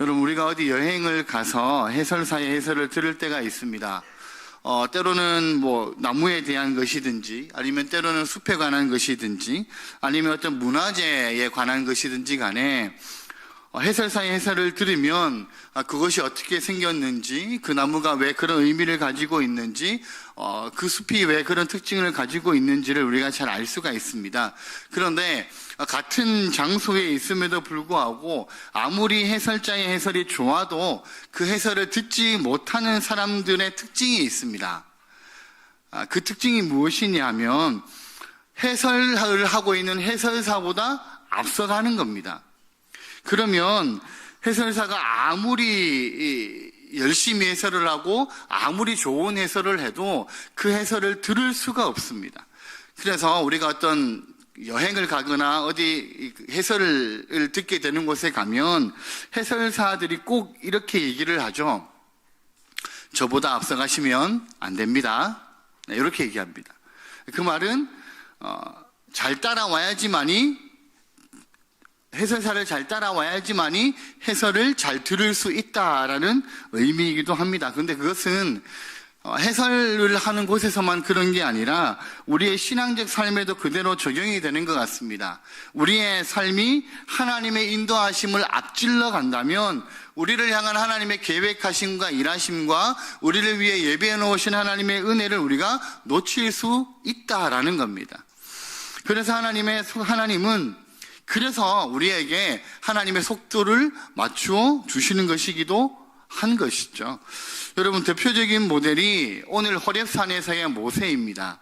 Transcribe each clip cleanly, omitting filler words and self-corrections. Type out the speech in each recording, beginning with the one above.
여러분, 우리가 어디 여행을 가서 해설사의 해설을 들을 때가 있습니다. 때로는 나무에 대한 것이든지, 아니면 때로는 숲에 관한 것이든지, 아니면 어떤 문화재에 관한 것이든지 간에 해설사의 해설을 들으면 그것이 어떻게 생겼는지, 그 나무가 왜 그런 의미를 가지고 있는지, 그 숲이 왜 그런 특징을 가지고 있는지를 우리가 잘 알 수가 있습니다. 그런데 같은 장소에 있음에도 불구하고 아무리 해설자의 해설이 좋아도 그 해설을 듣지 못하는 사람들의 특징이 있습니다. 그 특징이 무엇이냐 하면 해설을 하고 있는 해설사보다 앞서가는 겁니다. 그러면 해설사가 아무리 열심히 해설을 하고 아무리 좋은 해설을 해도 그 해설을 들을 수가 없습니다. 그래서 우리가 어떤 여행을 가거나 어디 해설을 듣게 되는 곳에 가면 해설사들이 꼭 이렇게 얘기를 하죠. 저보다 앞서가시면 안 됩니다. 이렇게 얘기합니다. 그 말은 잘 따라와야지만이, 해설사를 잘 따라와야지만이 해설을 잘 들을 수 있다라는 의미이기도 합니다. 그런데 그것은 해설을 하는 곳에서만 그런 게 아니라 우리의 신앙적 삶에도 그대로 적용이 되는 것 같습니다. 우리의 삶이 하나님의 인도하심을 앞질러 간다면 우리를 향한 하나님의 계획하심과 일하심과 우리를 위해 예배해 놓으신 하나님의 은혜를 우리가 놓칠 수 있다라는 겁니다. 그래서 하나님은 그래서 우리에게 하나님의 속도를 맞추어 주시는 것이기도 한 것이죠. 여러분, 대표적인 모델이 오늘 호렙산에서의 모세입니다.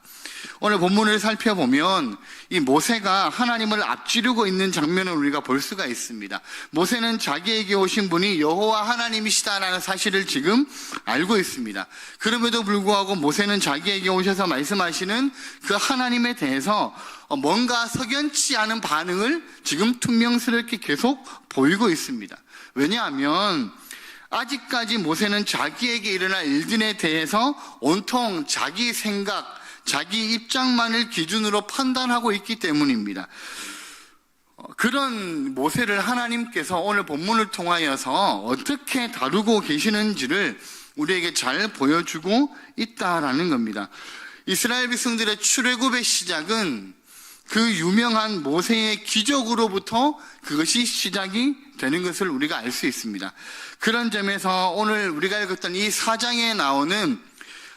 오늘 본문을 살펴보면 이 모세가 하나님을 앞지르고 있는 장면을 우리가 볼 수가 있습니다. 모세는 자기에게 오신 분이 여호와 하나님이시다라는 사실을 지금 알고 있습니다. 그럼에도 불구하고 모세는 자기에게 오셔서 말씀하시는 그 하나님에 대해서 뭔가 석연치 않은 반응을 지금 퉁명스럽게 계속 보이고 있습니다. 왜냐하면 아직까지 모세는 자기에게 일어날 일들에 대해서 온통 자기 생각, 자기 입장만을 기준으로 판단하고 있기 때문입니다. 그런 모세를 하나님께서 오늘 본문을 통하여서 어떻게 다루고 계시는지를 우리에게 잘 보여주고 있다라는 겁니다. 이스라엘 백성들의 출애굽의 시작은 그 유명한 모세의 기적으로부터 그것이 시작이 되는 것을 우리가 알 수 있습니다. 그런 점에서 오늘 우리가 읽었던 이 4장에 나오는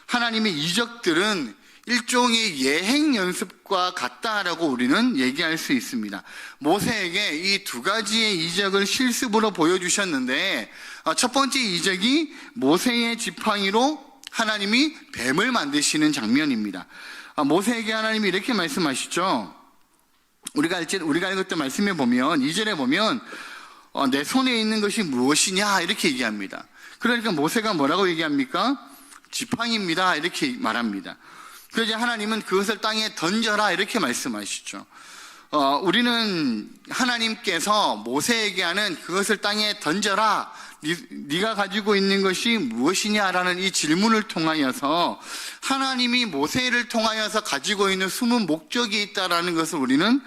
하나님의 이적들은 일종의 예행 연습과 같다라고 우리는 얘기할 수 있습니다. 모세에게 이 두 가지의 이적을 실습으로 보여주셨는데, 첫 번째 이적이 모세의 지팡이로 하나님이 뱀을 만드시는 장면입니다. 모세에게 하나님이 이렇게 말씀하시죠. 우리가 읽었던 말씀에 보면 2절에 보면 내 손에 있는 것이 무엇이냐 이렇게 얘기합니다. 그러니까 모세가 뭐라고 얘기합니까? 지팡이입니다 이렇게 말합니다. 그래서 하나님은 그것을 땅에 던져라 이렇게 말씀하시죠. 우리는 하나님께서 모세에게 하는 그것을 땅에 던져라, 네가 가지고 있는 것이 무엇이냐라는 이 질문을 통하여서 하나님이 모세를 통하여서 가지고 있는 숨은 목적이 있다라는 것을 우리는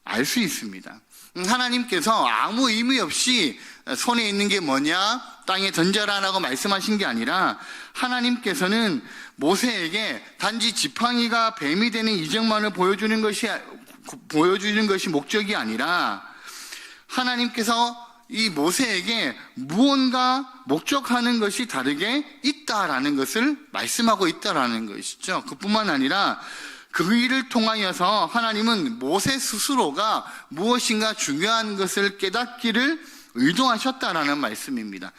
알 수 있습니다. 하나님께서 아무 의미 없이 손에 있는 게 뭐냐, 땅에 던져라라고 말씀하신 게 아니라 하나님께서는 모세에게 단지 지팡이가 뱀이 되는 이적만을 보여주는 것이 목적이 아니라 하나님께서 이 모세에게 무언가 목적하는 것이 다르게 있다라는 것을 말씀하고 있다라는 것이죠. 그뿐만 아니라 그 일을 통하여서 하나님은 모세 스스로가 무엇인가 중요한 것을 깨닫기를 의도하셨다라는 말씀입니다.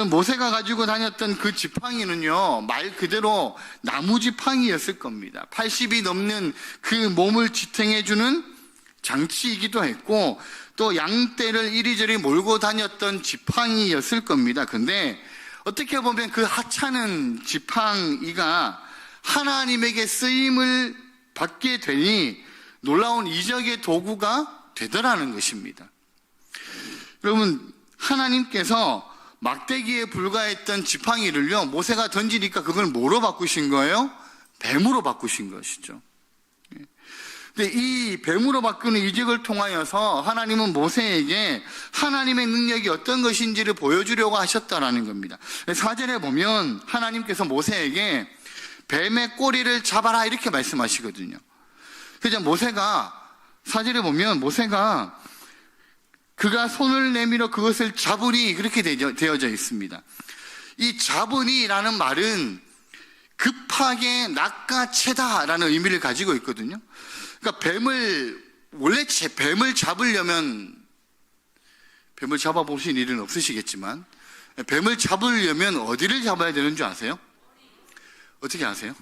모세가 가지고 다녔던 그 지팡이는요, 말 그대로 나무 지팡이였을 겁니다. 80이 넘는 그 몸을 지탱해주는 장치이기도 했고, 또 양떼를 이리저리 몰고 다녔던 지팡이였을 겁니다. 근데 어떻게 보면 그 하찮은 지팡이가 하나님에게 쓰임을 받게 되니 놀라운 이적의 도구가 되더라는 것입니다. 여러분, 하나님께서 막대기에 불과했던 지팡이를요, 모세가 던지니까 그걸 뭐로 바꾸신 거예요? 뱀으로 바꾸신 것이죠. 근데 이 뱀으로 바꾸는 이적을 통하여서 하나님은 모세에게 하나님의 능력이 어떤 것인지를 보여주려고 하셨다라는 겁니다. 4절에 보면 하나님께서 모세에게 뱀의 꼬리를 잡아라 이렇게 말씀하시거든요. 그래서 모세가 4절에 보면 모세가 그가 손을 내밀어 그것을 잡으니 그렇게 되어져 있습니다. 이 잡으니라는 말은 급하게 낚아채다라는 의미를 가지고 있거든요. 그러니까 원래 뱀을 잡으려면, 뱀을 잡아보신 일은 없으시겠지만, 뱀을 잡으려면 어디를 잡아야 되는 줄 아세요? 어떻게 아세요?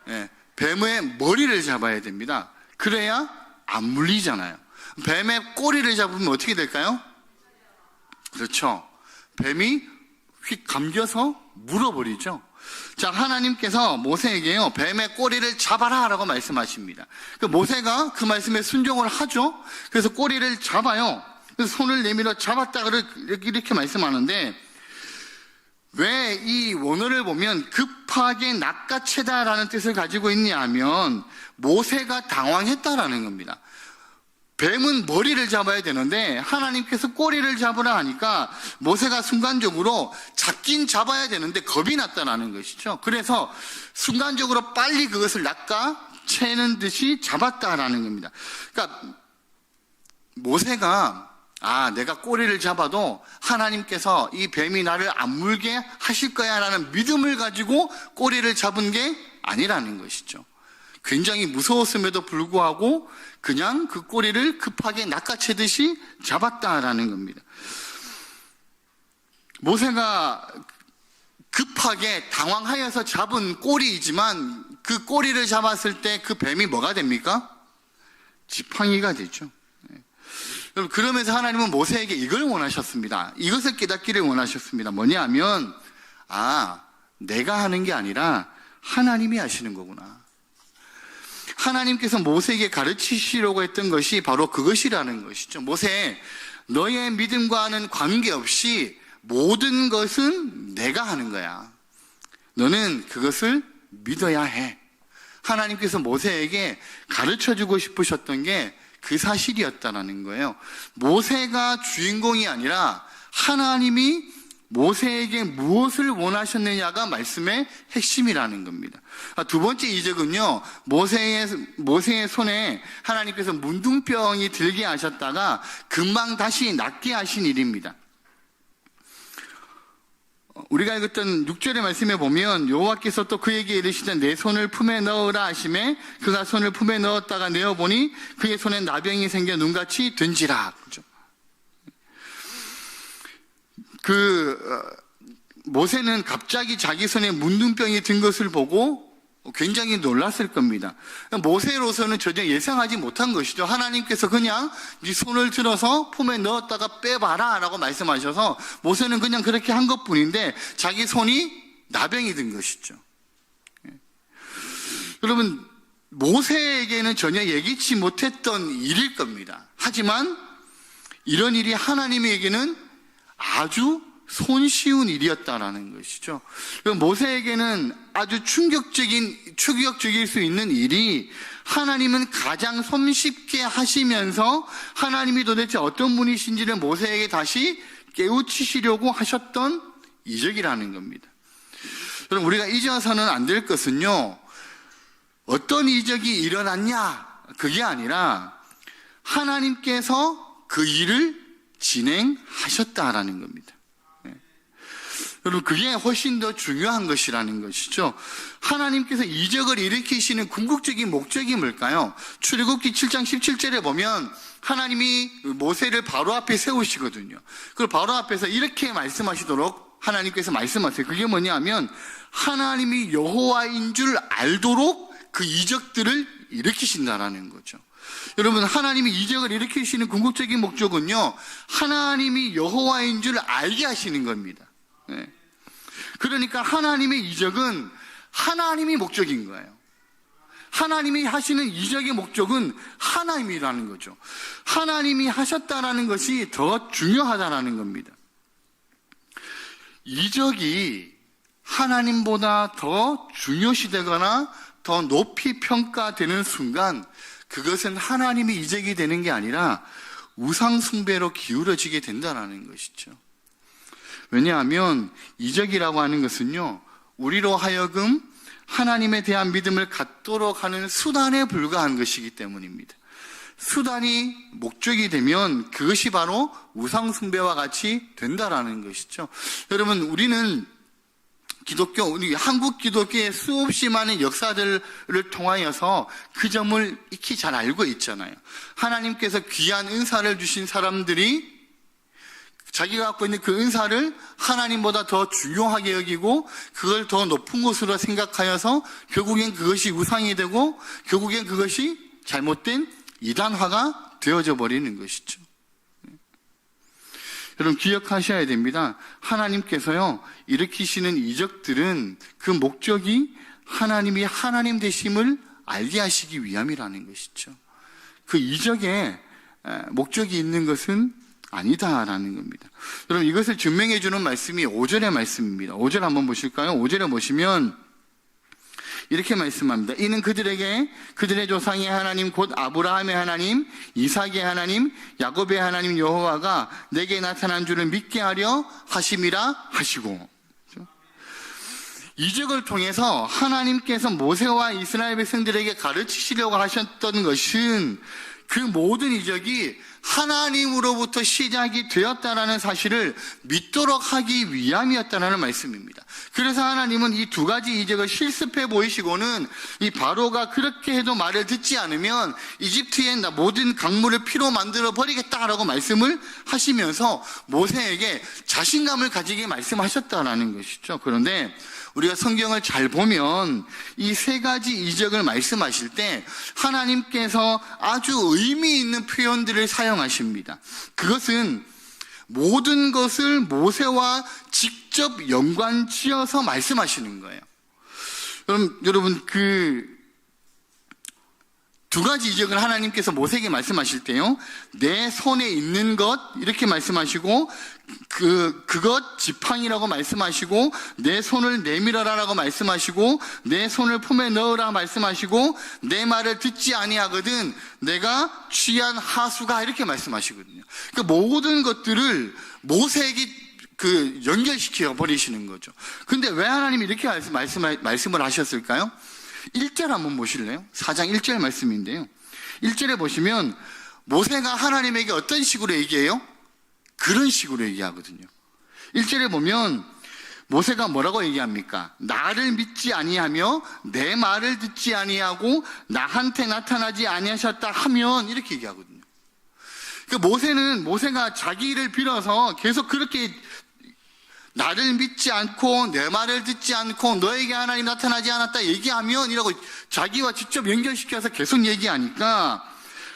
네, 뱀의 머리를 잡아야 됩니다. 그래야 안 물리잖아요. 뱀의 꼬리를 잡으면 어떻게 될까요? 그렇죠. 뱀이 휙 감겨서 물어버리죠. 자, 하나님께서 모세에게요, 뱀의 꼬리를 잡아라 라고 말씀하십니다. 모세가 그 말씀에 순종을 하죠. 그래서 꼬리를 잡아요. 그래서 손을 내밀어 잡았다 이렇게 말씀하는데, 왜 이 원어를 보면 급하게 낚아채다라는 뜻을 가지고 있냐 하면 모세가 당황했다라는 겁니다. 뱀은 머리를 잡아야 되는데 하나님께서 꼬리를 잡으라 하니까 모세가 순간적으로 잡긴 잡아야 되는데 겁이 났다는 것이죠. 그래서 순간적으로 빨리 그것을 낚아채는 듯이 잡았다라는 겁니다. 그러니까 모세가 내가 꼬리를 잡아도 하나님께서 이 뱀이 나를 안 물게 하실 거야 라는 믿음을 가지고 꼬리를 잡은 게 아니라는 것이죠. 굉장히 무서웠음에도 불구하고 그냥 그 꼬리를 급하게 낚아채듯이 잡았다라는 겁니다. 모세가 급하게 당황하여서 잡은 꼬리이지만 그 꼬리를 잡았을 때 그 뱀이 뭐가 됩니까? 지팡이가 되죠. 그러면서 하나님은 모세에게 이걸 원하셨습니다. 이것을 깨닫기를 원하셨습니다. 뭐냐면 내가 하는 게 아니라 하나님이 하시는 거구나. 하나님께서 모세에게 가르치시려고 했던 것이 바로 그것이라는 것이죠. 모세, 너의 믿음과는 관계없이 모든 것은 내가 하는 거야. 너는 그것을 믿어야 해. 하나님께서 모세에게 가르쳐주고 싶으셨던 게 그 사실이었다는 거예요. 모세가 주인공이 아니라 하나님이 모세에게 무엇을 원하셨느냐가 말씀의 핵심이라는 겁니다. 두 번째 이적은요, 모세의 손에 하나님께서 문둥병이 들게 하셨다가 금방 다시 낫게 하신 일입니다. 우리가 읽었던 6절의 말씀에 보면 여호와께서 또 그에게 이르시되 내 손을 품에 넣으라 하시매 그가 손을 품에 넣었다가 내어보니 그의 손에 나병이 생겨 눈같이 된지라. 그죠? 모세는 갑자기 자기 손에 문둥병이 든 것을 보고 굉장히 놀랐을 겁니다. 모세로서는 전혀 예상하지 못한 것이죠. 하나님께서 그냥 네 손을 들어서 품에 넣었다가 빼봐라 라고 말씀하셔서 모세는 그냥 그렇게 한 것뿐인데 자기 손이 나병이 든 것이죠. 여러분, 모세에게는 전혀 예기치 못했던 일일 겁니다. 하지만 이런 일이 하나님에게는 아주 손쉬운 일이었다라는 것이죠. 모세에게는 아주 충격적일 수 있는 일이 하나님은 가장 손쉽게 하시면서 하나님이 도대체 어떤 분이신지를 모세에게 다시 깨우치시려고 하셨던 이적이라는 겁니다. 그럼 우리가 잊어서는 안 될 것은요, 어떤 이적이 일어났냐 그게 아니라 하나님께서 그 일을 진행하셨다라는 겁니다. 여러분, 그게 훨씬 더 중요한 것이라는 것이죠. 하나님께서 이적을 일으키시는 궁극적인 목적이 뭘까요? 출애굽기 7장 17절에 보면 하나님이 모세를 바로 앞에 세우시거든요. 그 바로 앞에서 이렇게 말씀하시도록 하나님께서 말씀하세요. 그게 뭐냐면 하나님이 여호와인 줄 알도록 그 이적들을 일으키신다라는 거죠. 여러분, 하나님이 이적을 일으키시는 궁극적인 목적은요, 하나님이 여호와인 줄 알게 하시는 겁니다. 그러니까 하나님의 이적은 하나님이 목적인 거예요. 하나님이 하시는 이적의 목적은 하나님이라는 거죠. 하나님이 하셨다라는 것이 더 중요하다라는 겁니다. 이적이 하나님보다 더 중요시되거나 더 높이 평가되는 순간 그것은 하나님이 이적이 되는 게 아니라 우상 숭배로 기울어지게 된다는 것이죠. 왜냐하면 이적이라고 하는 것은요, 우리로 하여금 하나님에 대한 믿음을 갖도록 하는 수단에 불과한 것이기 때문입니다. 수단이 목적이 되면 그것이 바로 우상 숭배와 같이 된다라는 것이죠. 여러분, 우리는 우리 한국 기독교의 수없이 많은 역사들을 통하여서 그 점을 익히 잘 알고 있잖아요. 하나님께서 귀한 은사를 주신 사람들이 자기가 갖고 있는 그 은사를 하나님보다 더 중요하게 여기고 그걸 더 높은 것으로 생각하여서 결국엔 그것이 우상이 되고 결국엔 그것이 잘못된 이단화가 되어져 버리는 것이죠. 여러분, 기억하셔야 됩니다. 하나님께서요, 일으키시는 이적들은 그 목적이 하나님이 하나님 되심을 알게 하시기 위함이라는 것이죠. 그 이적에 목적이 있는 것은 아니다라는 겁니다. 여러분, 이것을 증명해 주는 말씀이 5절의 말씀입니다. 5절 한번 보실까요? 5절에 보시면 이렇게 말씀합니다. 이는 그들의 조상의 하나님 곧 아브라함의 하나님, 이삭의 하나님, 야곱의 하나님 여호와가 내게 나타난 줄을 믿게 하려 하심이라 하시고. 이적을 통해서 하나님께서 모세와 이스라엘 백성들에게 가르치시려고 하셨던 것은 그 모든 이적이 하나님으로부터 시작이 되었다라는 사실을 믿도록 하기 위함이었다라는 말씀입니다. 그래서 하나님은 이 두 가지 이적을 실습해 보이시고는 이 바로가 그렇게 해도 말을 듣지 않으면 이집트의 모든 강물을 피로 만들어 버리겠다라고 말씀을 하시면서 모세에게 자신감을 가지게 말씀하셨다라는 것이죠. 그런데 우리가 성경을 잘 보면 이 세 가지 이적을 말씀하실 때 하나님께서 아주 의미 있는 표현들을 사용하십니다. 그것은 모든 것을 모세와 직접 연관지어서 말씀하시는 거예요. 여러분, 그 두 가지 이적을 하나님께서 모세에게 말씀하실 때요, 내 손에 있는 것 이렇게 말씀하시고 그것 지팡이라고 말씀하시고 내 손을 내밀어라라고 말씀하시고 내 손을 품에 넣으라 말씀하시고 내 말을 듣지 아니하거든 내가 취한 하수가 이렇게 말씀하시거든요. 그 모든 것들을 모세에게 연결시켜 버리시는 거죠. 근데 왜 하나님이 이렇게 말씀을 하셨을까요? 1절 한번 보실래요? 4장 1절 말씀인데요. 1절에 보시면 모세가 하나님에게 어떤 식으로 얘기해요? 그런 식으로 얘기하거든요. 1절에 보면 모세가 뭐라고 얘기합니까? 나를 믿지 아니하며 내 말을 듣지 아니하고 나한테 나타나지 아니하셨다 하면 이렇게 얘기하거든요. 모세가 자기를 빌어서 계속 그렇게 나를 믿지 않고 내 말을 듣지 않고 너에게 하나님 나타나지 않았다 얘기하면 이라고 자기와 직접 연결시켜서 계속 얘기하니까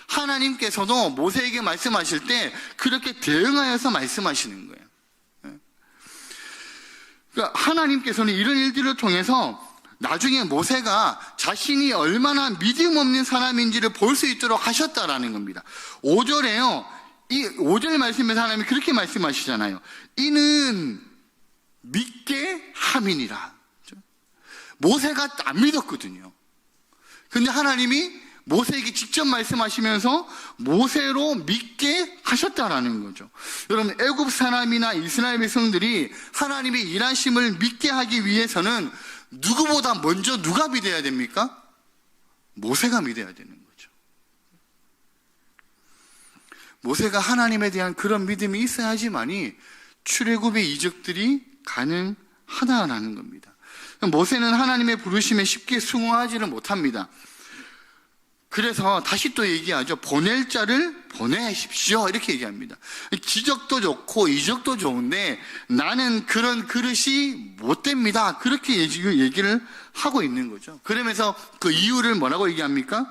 하나님께서도 모세에게 말씀하실 때 그렇게 대응하여서 말씀하시는 거예요. 그러니까 하나님께서는 이런 일들을 통해서 나중에 모세가 자신이 얼마나 믿음 없는 사람인지를 볼 수 있도록 하셨다라는 겁니다. 5절에요. 이 5절 말씀에서 하나님이 그렇게 말씀하시잖아요. 이는 믿게 함이니라. 모세가 안 믿었거든요. 근데 하나님이 모세에게 직접 말씀하시면서 모세로 믿게 하셨다라는 거죠. 여러분, 애굽 사람이나 이스라엘 백성들이 하나님의 일하심을 믿게 하기 위해서는 누구보다 먼저 누가 믿어야 됩니까? 모세가 믿어야 되는 거죠. 모세가 하나님에 대한 그런 믿음이 있어야지만이 출애굽의 이적들이 가능하다라는 겁니다. 모세는 하나님의 부르심에 쉽게 순응하지를 못합니다. 그래서 다시 또 얘기하죠. 보낼 자를 보내십시오 이렇게 얘기합니다. 기적도 좋고 이적도 좋은데 나는 그런 그릇이 못 됩니다. 그렇게 얘기를 하고 있는 거죠. 그러면서 그 이유를 뭐라고 얘기합니까?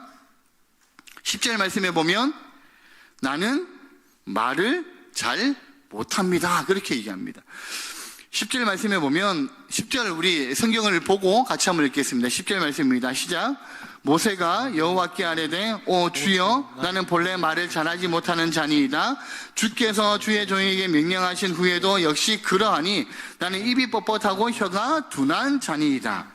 10절 말씀에 보면 나는 말을 잘 못합니다. 그렇게 얘기합니다. 10절 말씀에 보면 10절 우리 성경을 보고 같이 한번 읽겠습니다. 10절 말씀입니다. 시작. 모세가 여호와께 아뢰되 오 주여 나는 본래 말을 잘하지 못하는 자니이다. 주께서 주의 종에게 명령하신 후에도 역시 그러하니 나는 입이 뻣뻣하고 혀가 둔한 자니이다.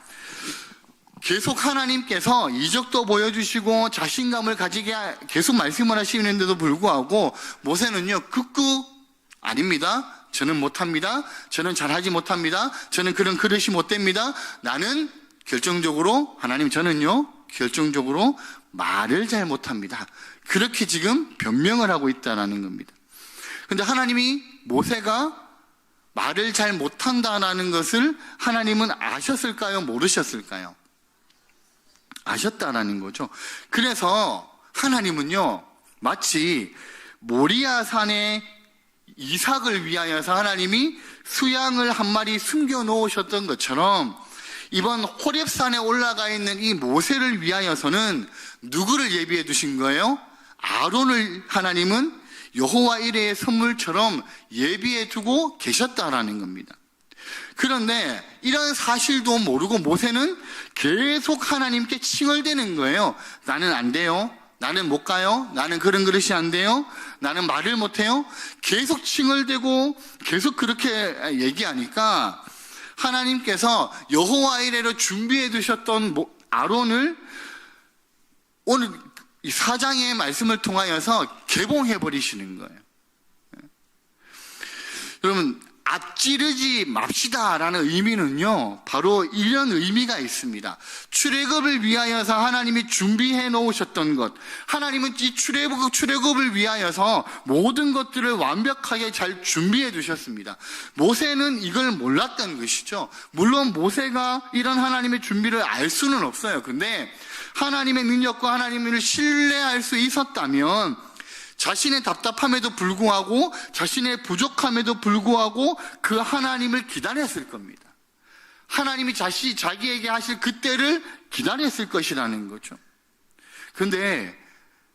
계속 하나님께서 이적도 보여주시고 자신감을 가지게 계속 말씀을 하시는데도 불구하고 모세는요, 극구 아닙니다. 저는 못합니다. 저는 잘하지 못합니다. 저는 그런 그릇이 못 됩니다. 나는 결정적으로, 하나님 저는요, 결정적으로 말을 잘 못합니다. 그렇게 지금 변명을 하고 있다는 겁니다. 근데 하나님이 모세가 말을 잘 못한다는 것을 하나님은 아셨을까요? 모르셨을까요? 아셨다라는 거죠. 그래서 하나님은요, 마치 모리아 산에 이삭을 위하여서 하나님이 수양을 한 마리 숨겨 놓으셨던 것처럼 이번 호렙산에 올라가 있는 이 모세를 위하여서는 누구를 예비해 두신 거예요? 아론을 하나님은 여호와 이레의 선물처럼 예비해 두고 계셨다라는 겁니다. 그런데 이런 사실도 모르고 모세는 계속 하나님께 칭얼대는 거예요. 나는 안 돼요. 나는 못 가요. 나는 그런 그릇이 안 돼요. 나는 말을 못 해요. 계속 칭얼대고 계속 그렇게 얘기하니까 하나님께서 여호와 이레로 준비해 두셨던 아론을 오늘 이 4장의 말씀을 통하여서 개봉해 버리시는 거예요. 여러분, 앞지르지 맙시다라는 의미는요, 바로 이런 의미가 있습니다. 출애굽을 위하여서 하나님이 준비해 놓으셨던 것, 하나님은 이 출애굽을 위하여서 모든 것들을 완벽하게 잘 준비해 두셨습니다. 모세는 이걸 몰랐던 것이죠. 물론 모세가 이런 하나님의 준비를 알 수는 없어요. 근데 하나님의 능력과 하나님을 신뢰할 수 있었다면 자신의 답답함에도 불구하고 자신의 부족함에도 불구하고 그 하나님을 기다렸을 겁니다. 하나님이 자기에게 하실 그때를 기다렸을 것이라는 거죠. 그런데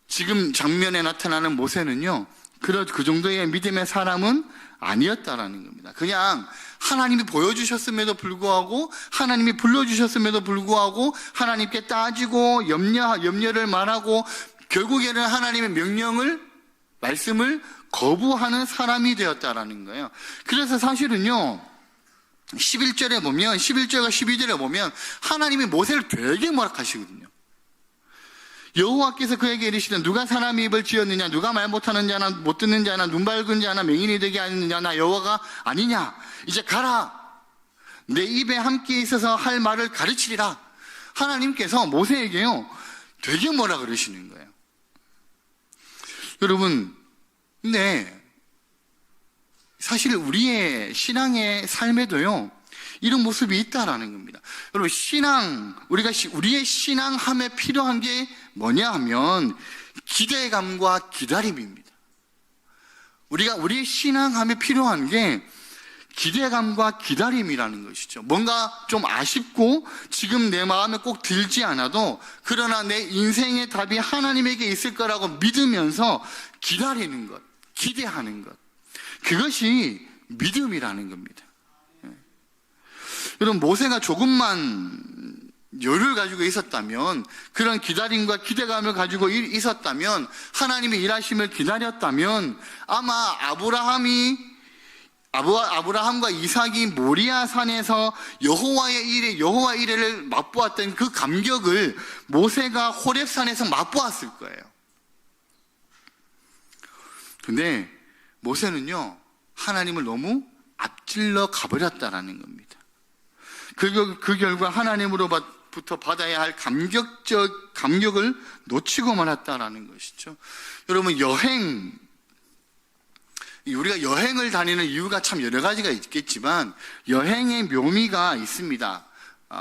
지금 장면에 나타나는 모세는요, 그 정도의 믿음의 사람은 아니었다라는 겁니다. 그냥 하나님이 보여주셨음에도 불구하고 하나님이 불러주셨음에도 불구하고 하나님께 따지고 염려를 말하고 결국에는 하나님의 말씀을 거부하는 사람이 되었다라는 거예요. 그래서 사실은요, 11절과 12절에 보면 하나님이 모세를 되게 모락하시거든요. 여호와께서 그에게 이르시되 누가 사람의 입을 지었느냐, 누가 말 못하는 자나 못 듣는 자나 눈 밝은 자나 맹인이 되게 하는 자나 여호와가 아니냐. 이제 가라. 내 입에 함께 있어서 할 말을 가르치리라. 하나님께서 모세에게요, 되게 뭐라 그러시는 거예요. 여러분, 근데 사실 우리의 신앙의 삶에도요, 이런 모습이 있다라는 겁니다. 여러분, 우리의 신앙함에 필요한 게 뭐냐 하면 기대감과 기다림입니다. 우리의 신앙함에 필요한 게 기대감과 기다림이라는 것이죠. 뭔가 좀 아쉽고 지금 내 마음에 꼭 들지 않아도 그러나 내 인생의 답이 하나님에게 있을 거라고 믿으면서 기다리는 것, 기대하는 것, 그것이 믿음이라는 겁니다. 여러분, 모세가 조금만 여유를 가지고 있었다면, 그런 기다림과 기대감을 가지고 있었다면, 하나님의 일하심을 기다렸다면 아마 아브라함과 이삭이 모리아 산에서 여호와 이레를 맛보았던 그 감격을 모세가 호렙산에서 맛보았을 거예요. 근데 모세는요, 하나님을 너무 앞질러 가버렸다라는 겁니다. 그 결과 하나님으로부터 받아야 할 감격을 놓치고 말았다라는 것이죠. 여러분, 우리가 여행을 다니는 이유가 참 여러 가지가 있겠지만 여행의 묘미가 있습니다.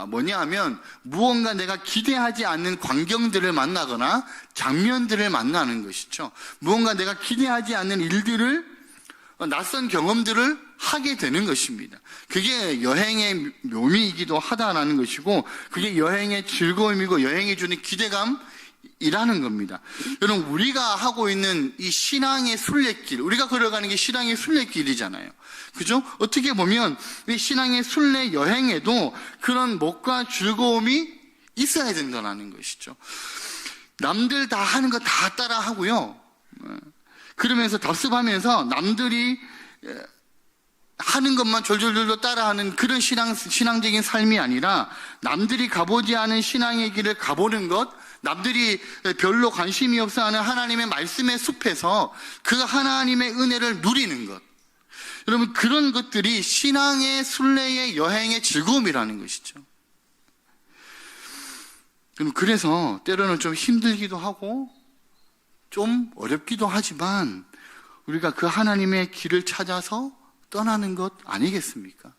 뭐냐 하면 무언가 내가 기대하지 않는 광경들을 만나거나 장면들을 만나는 것이죠. 무언가 내가 기대하지 않는 낯선 경험들을 하게 되는 것입니다. 그게 여행의 묘미이기도 하다라는 것이고, 그게 여행의 즐거움이고 여행이 주는 기대감이라는 겁니다. 여러분, 우리가 하고 있는 이 신앙의 순례길, 우리가 걸어가는 게 신앙의 순례길이잖아요. 그죠? 어떻게 보면 이 신앙의 순례 여행에도 그런 목과 즐거움이 있어야 된다는 것이죠. 남들 다 하는 거 다 따라 하고요. 그러면서 답습하면서 남들이 하는 것만 졸졸졸 따라하는 그런 신앙적인 삶이 아니라 남들이 가보지 않은 신앙의 길을 가보는 것, 남들이 별로 관심이 없어 하는 하나님의 말씀의 숲에서 그 하나님의 은혜를 누리는 것. 여러분, 그런 것들이 신앙의 순례의 여행의 즐거움이라는 것이죠. 그래서 때로는 좀 힘들기도 하고 좀 어렵기도 하지만 우리가 그 하나님의 길을 찾아서 떠나는 것 아니겠습니까?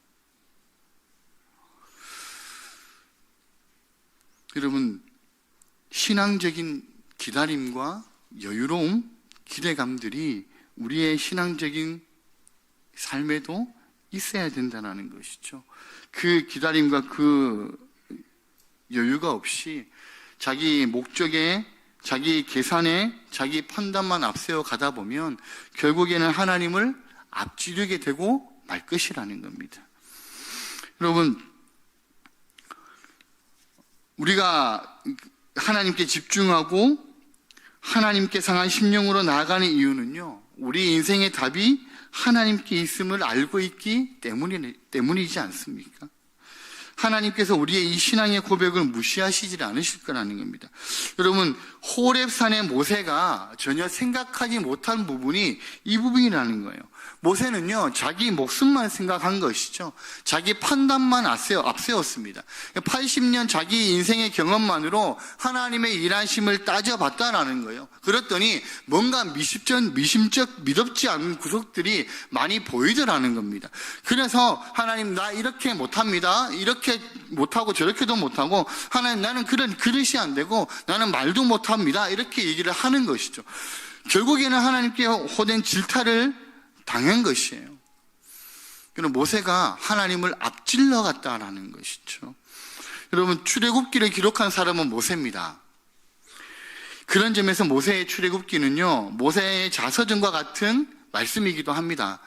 여러분, 신앙적인 기다림과 여유로움, 기대감들이 우리의 신앙적인 삶에도 있어야 된다는 것이죠. 그 기다림과 그 여유가 없이 자기 목적에, 자기 계산에, 자기 판단만 앞세워 가다 보면 결국에는 하나님을 앞지르게 되고 말 것이라는 겁니다. 여러분, 우리가 하나님께 집중하고 하나님께 상한 심령으로 나아가는 이유는요, 우리 인생의 답이 하나님께 있음을 알고 있기 때문이지 않습니까? 하나님께서 우리의 이 신앙의 고백을 무시하시지 않으실 거라는 겁니다. 여러분, 호렙산의 모세가 전혀 생각하지 못한 부분이 이 부분이라는 거예요. 모세는요, 자기 목숨만 생각한 것이죠. 자기 판단만 앞세웠습니다. 80년 자기 인생의 경험만으로 하나님의 일하심을 따져봤다라는 거예요. 그랬더니 뭔가 미심쩍 믿었지 않은 구석들이 많이 보이더라는 겁니다. 그래서 하나님, 나 이렇게 못합니다. 이렇게 못하고 저렇게도 못하고, 하나님, 나는 그런 그릇이 안 되고 나는 말도 못합니다. 이렇게 얘기를 하는 것이죠. 결국에는 하나님께 호된 질타를 당한 것이에요. 그럼 모세가 하나님을 앞질러 갔다라는 것이죠. 여러분, 출애굽기를 기록한 사람은 모세입니다. 그런 점에서 모세의 출애굽기는요, 모세의 자서전과 같은 말씀이기도 합니다.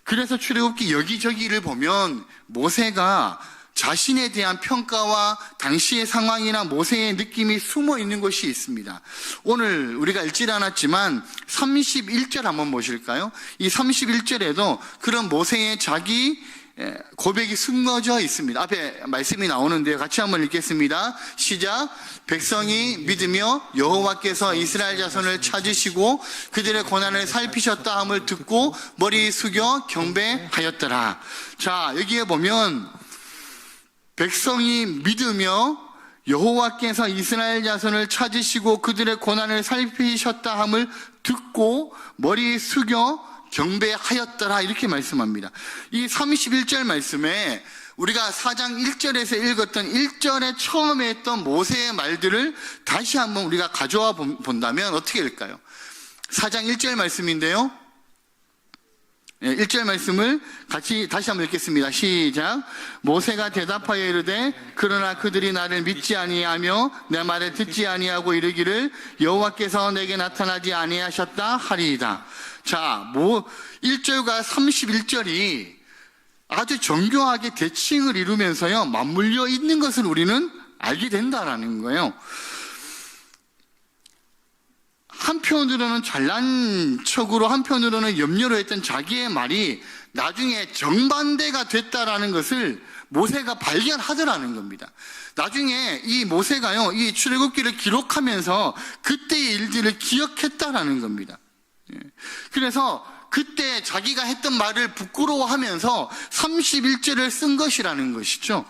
그래서 출애굽기 여기저기를 보면 모세가 자신에 대한 평가와 당시의 상황이나 모세의 느낌이 숨어 있는 것이 있습니다. 오늘 우리가 읽지 않았지만 31절 한번 보실까요? 이 31절에도 그런 모세의 자기 고백이 숨겨져 있습니다. 앞에 말씀이 나오는데요. 같이 한번 읽겠습니다. 시작. 백성이 믿으며 여호와께서 이스라엘 자손을 찾으시고 그들의 고난을 살피셨다 함을 듣고 머리 숙여 경배하였더라. 자, 여기에 보면 백성이 믿으며 여호와께서 이스라엘 자손을 찾으시고 그들의 고난을 살피셨다 함을 듣고 머리 숙여 경배하였더라, 이렇게 말씀합니다. 이 31절 말씀에 우리가 4장 1절에서 읽었던 1절에 처음에 했던 모세의 말들을 다시 한번 우리가 가져와 본다면 어떻게 될까요? 4장 1절 말씀인데요, 1절 말씀을 같이 다시 한번 읽겠습니다. 시작. 모세가 대답하여 이르되 그러나 그들이 나를 믿지 아니하며 내 말을 듣지 아니하고 이르기를 여호와께서 내게 나타나지 아니하셨다 하리이다. 자, 1절과 31절이 아주 정교하게 대칭을 이루면서요, 맞물려 있는 것을 우리는 알게 된다라는 거예요. 한편으로는 잘난 척으로, 한편으로는 염려로 했던 자기의 말이 나중에 정반대가 됐다라는 것을 모세가 발견하더라는 겁니다. 나중에 이 모세가요, 이 출애굽기를 기록하면서 그때의 일들을 기억했다라는 겁니다. 그래서 그때 자기가 했던 말을 부끄러워하면서 31절을 쓴 것이라는 것이죠.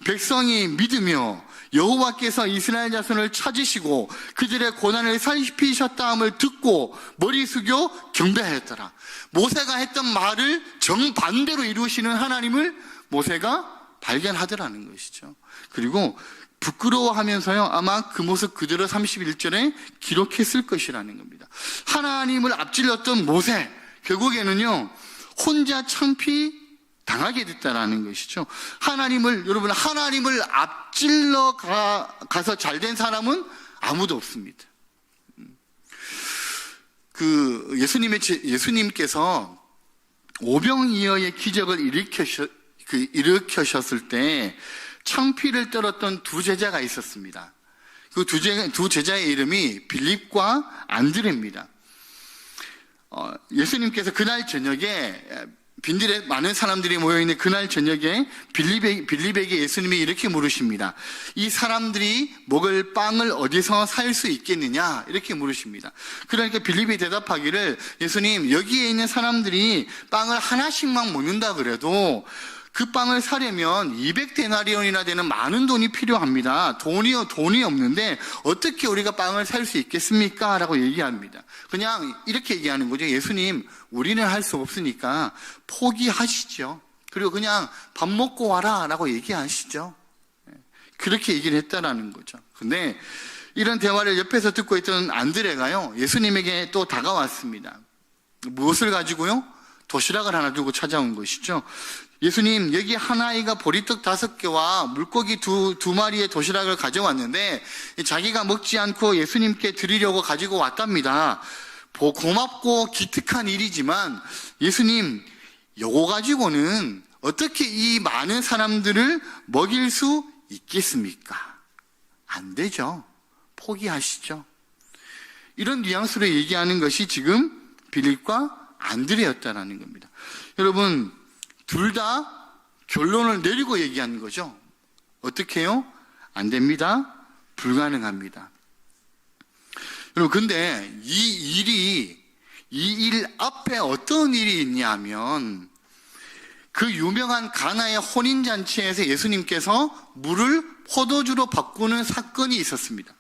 백성이 믿으며 여호와께서 이스라엘 자손을 찾으시고 그들의 고난을 살피셨다 함을 듣고 머리 숙여 경배하였더라. 모세가 했던 말을 정반대로 이루시는 하나님을 모세가 발견하더라는 것이죠. 그리고 부끄러워하면서요, 아마 그 모습 그대로 31절에 기록했을 것이라는 겁니다. 하나님을 앞질렀던 모세, 결국에는요, 혼자 창피 당하게 됐다라는 것이죠. 여러분, 하나님을 앞질러 가서 잘된 사람은 아무도 없습니다. 예수님께서 오병이어의 기적을 일으키셨을 때 창피를 떨었던 두 제자가 있었습니다. 그 두 제자의 이름이 빌립과 안드레입니다. 예수님께서 그날 저녁에 빈들에 많은 사람들이 모여있는 그날 저녁에 빌립에게 예수님이 이렇게 물으십니다. 이 사람들이 먹을 빵을 어디서 살 수 있겠느냐? 이렇게 물으십니다. 그러니까 빌립이 대답하기를, 예수님, 여기에 있는 사람들이 빵을 하나씩만 먹는다 그래도 그 빵을 사려면 200데나리온이나 되는 많은 돈이 필요합니다. 돈이 없는데 어떻게 우리가 빵을 살 수 있겠습니까? 라고 얘기합니다. 그냥 이렇게 얘기하는 거죠. 예수님, 우리는 할 수 없으니까 포기하시죠. 그리고 그냥 밥 먹고 와라 라고 얘기하시죠. 그렇게 얘기를 했다라는 거죠. 근데 이런 대화를 옆에서 듣고 있던 안드레가요, 예수님에게 또 다가왔습니다. 무엇을 가지고요? 도시락을 하나 두고 찾아온 것이죠. 예수님, 여기 한 아이가 보리떡 5개와 물고기 두 마리의 도시락을 가져왔는데 자기가 먹지 않고 예수님께 드리려고 가지고 왔답니다. 고맙고 기특한 일이지만 예수님, 요거 가지고는 어떻게 이 많은 사람들을 먹일 수 있겠습니까? 안 되죠. 포기하시죠. 이런 뉘앙스로 얘기하는 것이 지금 빌립과 안드레였다라는 겁니다. 여러분, 둘 다 결론을 내리고 얘기하는 거죠. 어떻게 해요? 안 됩니다. 불가능합니다. 여러분, 근데 이 일 앞에 어떤 일이 있냐면, 그 유명한 가나의 혼인잔치에서 예수님께서 물을 포도주로 바꾸는 사건이 있었습니다.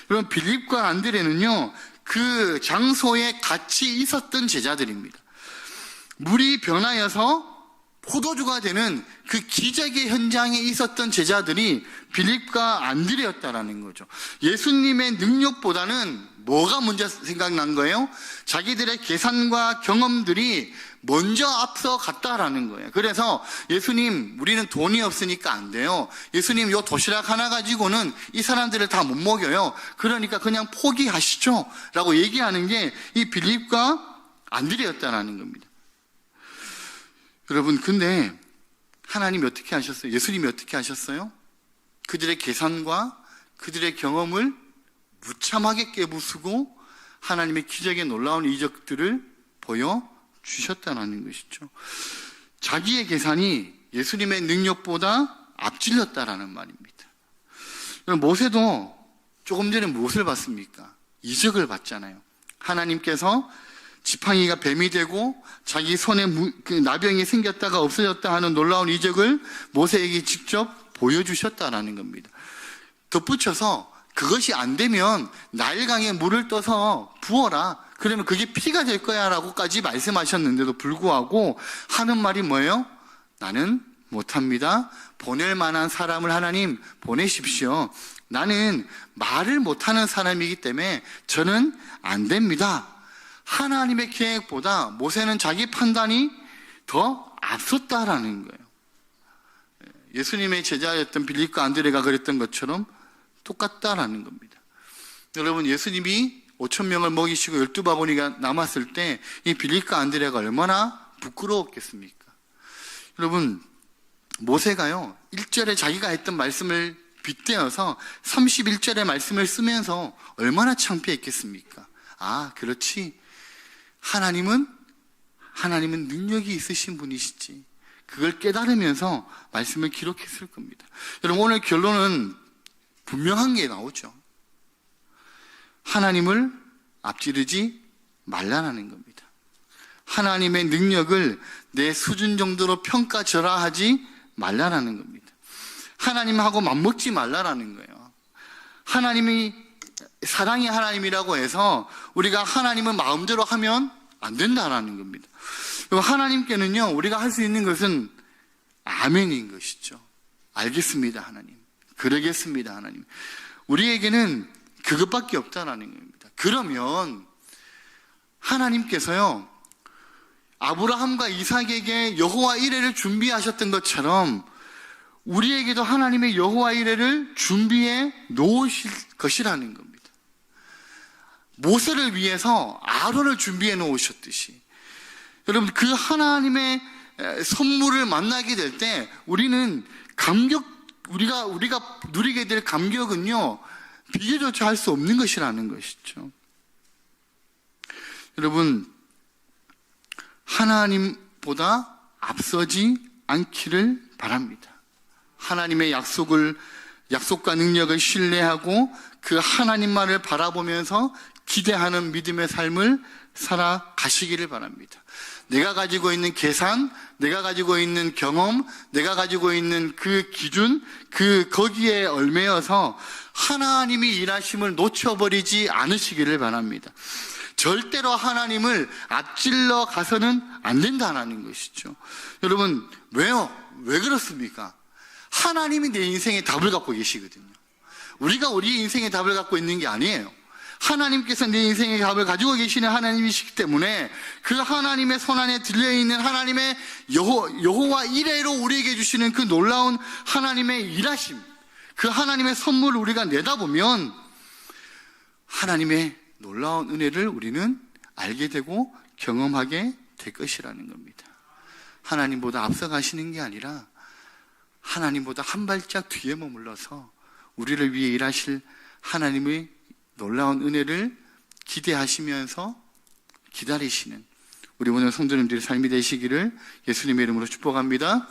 여러분, 빌립과 안드레는요, 그 장소에 같이 있었던 제자들입니다. 물이 변하여서 포도주가 되는 그 기적의 현장에 있었던 제자들이 빌립과 안드레였다라는 거죠. 예수님의 능력보다는 뭐가 먼저 생각난 거예요? 자기들의 계산과 경험들이 먼저 앞서 갔다라는 거예요. 그래서 예수님, 우리는 돈이 없으니까 안 돼요. 예수님, 요 도시락 하나 가지고는 이 사람들을 다 못 먹여요. 그러니까 그냥 포기하시죠 라고 얘기하는 게 이 빌립과 안드레였다라는 겁니다. 여러분, 근데 하나님이 어떻게 하셨어요? 예수님이 어떻게 하셨어요? 그들의 계산과 그들의 경험을 무참하게 깨부수고 하나님의 기적의 놀라운 이적들을 보여주셨다는 것이죠. 자기의 계산이 예수님의 능력보다 앞질렀다라는 말입니다. 모세도 조금 전에 무엇을 봤습니까? 이적을 봤잖아요. 하나님께서 지팡이가 뱀이 되고 자기 손에 나병이 생겼다가 없어졌다 하는 놀라운 이적을 모세에게 직접 보여주셨다라는 겁니다. 덧붙여서 그것이 안 되면 나일강에 물을 떠서 부어라. 그러면 그게 피가 될 거야 라고까지 말씀하셨는데도 불구하고 하는 말이 뭐예요? 나는 못합니다. 보낼 만한 사람을 하나님 보내십시오. 나는 말을 못하는 사람이기 때문에 저는 안 됩니다. 하나님의 계획보다 모세는 자기 판단이 더 앞섰다라는 거예요. 예수님의 제자였던 빌립과 안드레가 그랬던 것처럼 똑같다라는 겁니다. 여러분, 예수님이 5,000명을 먹이시고 12바구니가 남았을 때 이 빌립과 안드레가 얼마나 부끄러웠겠습니까? 여러분, 모세가요 1절에 자기가 했던 말씀을 빗대어서 31절의 말씀을 쓰면서 얼마나 창피했겠습니까? 아, 그렇지. 하나님은 능력이 있으신 분이시지. 그걸 깨달으면서 말씀을 기록했을 겁니다. 여러분, 오늘 결론은 분명한 게 나오죠. 하나님을 앞지르지 말라는 겁니다. 하나님의 능력을 내 수준 정도로 평가절하하지 말라는 겁니다. 하나님하고 맞먹지 말라는 거예요. 하나님이 사랑의 하나님이라고 해서 우리가 하나님을 마음대로 하면 안 된다라는 겁니다. 하나님께는요, 우리가 할 수 있는 것은 아멘인 것이죠. 알겠습니다, 하나님. 그러겠습니다, 하나님. 우리에게는 그것밖에 없다라는 겁니다. 그러면 하나님께서요, 아브라함과 이삭에게 여호와 이레를 준비하셨던 것처럼 우리에게도 하나님의 여호와 이레를 준비해 놓으실 것이라는 겁니다. 모세를 위해서 아론을 준비해 놓으셨듯이 여러분, 그 하나님의 선물을 만나게 될 때 우리는 우리가 누리게 될 감격은요, 비교조차 할 수 없는 것이라는 것이죠. 여러분, 하나님보다 앞서지 않기를 바랍니다. 하나님의 약속과 능력을 신뢰하고 그 하나님만을 바라보면서 기대하는 믿음의 삶을 살아가시기를 바랍니다. 내가 가지고 있는 계산, 내가 가지고 있는 경험, 내가 가지고 있는 그 기준, 거기에 얽매여서 하나님이 일하심을 놓쳐버리지 않으시기를 바랍니다. 절대로 하나님을 앞질러 가서는 안 된다는 것이죠. 여러분, 왜요? 왜 그렇습니까? 하나님이 내 인생의 답을 갖고 계시거든요. 우리가 우리 인생의 답을 갖고 있는 게 아니에요. 하나님께서 내 인생의 답을 가지고 계시는 하나님이시기 때문에 그 하나님의 손안에 들려있는 하나님의 여호와 이레로 우리에게 주시는 그 놀라운 하나님의 일하심, 그 하나님의 선물을 우리가 내다보면 하나님의 놀라운 은혜를 우리는 알게 되고 경험하게 될 것이라는 겁니다. 하나님보다 앞서가시는 게 아니라 하나님보다 한 발짝 뒤에 머물러서 우리를 위해 일하실 하나님의 놀라운 은혜를 기대하시면서 기다리시는 우리 오늘 성도님들의 삶이 되시기를 예수님의 이름으로 축복합니다.